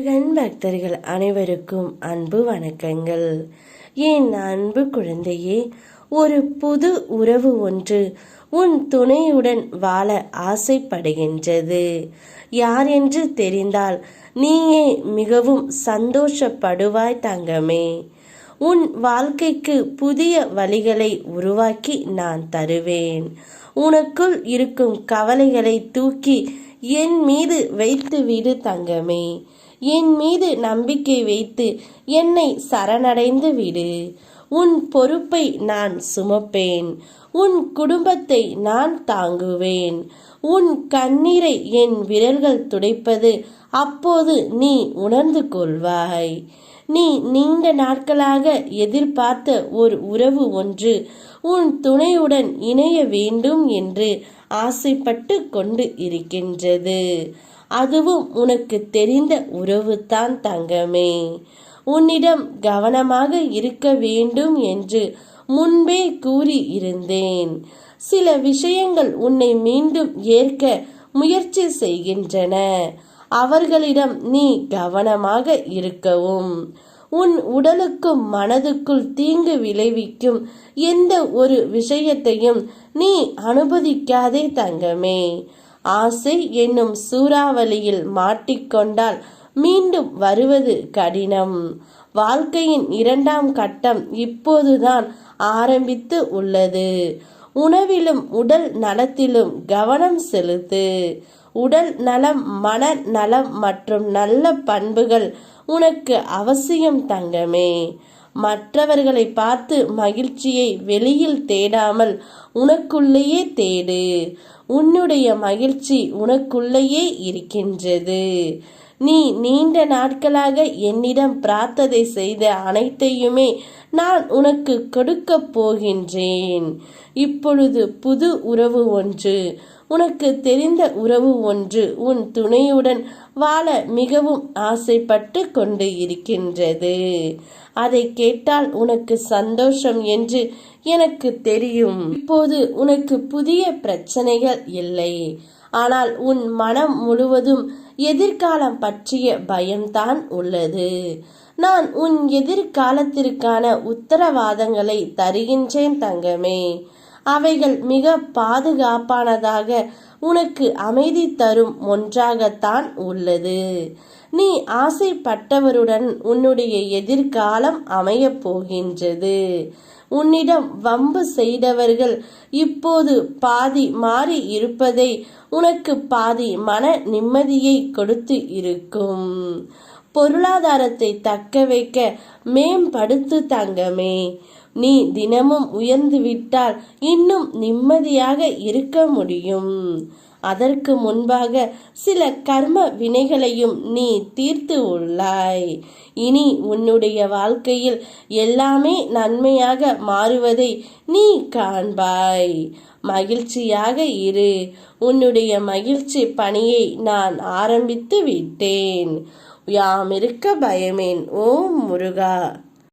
முருகன் பக்தர்கள் அனைவருக்கும் அன்பு வணக்கங்கள். என் அன்பு குழந்தையே, ஒரு புது உறவு ஒன்று உன் துணையுடன் வாழ ஆசைப்படுகின்றது. யார் என்று தெரிந்தால் நீயே மிகவும் சந்தோஷப்படுவாய் தங்கமே. உன் வாழ்க்கைக்கு புதிய வழிகளை உருவாக்கி நான் தருவேன். உனக்குள் இருக்கும் கவலைகளை தூக்கி என் மீது வைத்து விடு தங்கமே. என் மீது நம்பிக்கை வைத்து என்னை சரணடைந்து விடு. உன் பொறுப்பை நான் சுமப்பேன். உன் குடும்பத்தை நான் தாங்குவேன். உன் கண்ணீரை என் விரல்கள் துடைப்பது அப்போது நீ உணர்ந்து கொள்வாய். நீ நீண்ட நாட்களாக எதிர்பார்த்த ஒரு உறவு ஒன்று உன் துணையுடன் இணைய வேண்டும் என்று ஆசைப்பட்டு கொண்டு இருக்கின்றது. அதுவும் உனக்கு தெரிந்த உறவு தான் தங்கமே. உன்னிடம் கவனமாக இருக்க வேண்டும் என்று முன்பே கூறி இருந்தேன். சில விஷயங்கள் உன்னை மீண்டும் ஏற்க முயற்சி செய்கின்றன. அவர்களிடம் நீ கவனமாக இருக்கவும். உன் உடலுக்கும் மனதுக்குள் தீங்கு விளைவிக்கும் எந்த ஒரு விஷயத்தையும் நீ அனுமதிக்காதே தங்கமே. ஆசை என்னும் சூறாவளியில் மாட்டிக்கொண்டால் மீண்டும் வருவது கடினம். வாழ்க்கையின் இரண்டாம் கட்டம் இப்போதுதான் ஆரம்பித்து உள்ளது. உணவிலும் உடல் நலத்திலும் கவனம் செலுத்து. உடல் நலம், மன நலம் மற்றும் நல்ல பண்புகள் உனக்கு அவசியம் தங்கமே. மற்றவர்களை பார்த்து மகிழ்ச்சியை வெளியில் தேடாமல் உனக்குள்ளேயே தேடு. உன்னுடைய மகிழ்ச்சி உனக்குள்ளேயே இருக்கின்றது. நீ நீண்ட நாட்களாக என்னிடம் பிரார்த்தனை செய்த அனைத்தையுமே நான் உனக்கு கொடுக்க போகின்றேன். இப்பொழுது புது உறவு ஒன்று, உனக்கு தெரிந்த உறவு ஒன்று உன் துணையுடன் வாழ மிகவும் ஆசைப்பட்டு கொண்டு இருக்கின்றது. அதை கேட்டால் உனக்கு சந்தோஷம் என்று எனக்கு தெரியும். இப்போது உனக்கு புதிய பிரச்சனைகள் இல்லை. ஆனால் உன் மனம் முழுவதும் எதிர்காலம் பற்றிய பயம்தான் உள்ளது. நான் உன் எதிர்காலத்திற்கான உத்தரவாதங்களை தருகின்றேன் தங்கமே. அவைகள் மிக பாதுகாப்பானதாக உனக்கு அமைதி தரும் ஒன்றாகத்தான் உள்ளது. நீ ஆசைப்பட்டவருடன் உன்னுடைய எதிர்காலம் அமையப் போகின்றது. உன்னிடம் வம்பு செய்தவர்கள் இப்போது பாதி மாறி இருப்பதை உனக்கு பாதி மன நிம்மதியை கொடுத்து இருக்கும். பொருளாதாரத்தை தக்க வைக்க மேம்படுத்து தங்கமே. நீ தினமும் உயர்ந்து விட்டால் இன்னும் நிம்மதியாக இருக்க முடியும். அதற்கு முன்பாக சில கர்ம வினைகளையும் நீ தீர்த்து உள்ளாய். இனி உன்னுடைய வாழ்க்கையில் எல்லாமே நன்மையாக மாறுவதை நீ காண்பாய். மகிழ்ச்சியாக இரு. உன்னுடைய மகிழ்ச்சி பணியை நான் ஆரம்பித்து விட்டேன். யாம் இருக்க பயமேன். ஓம் முருகா.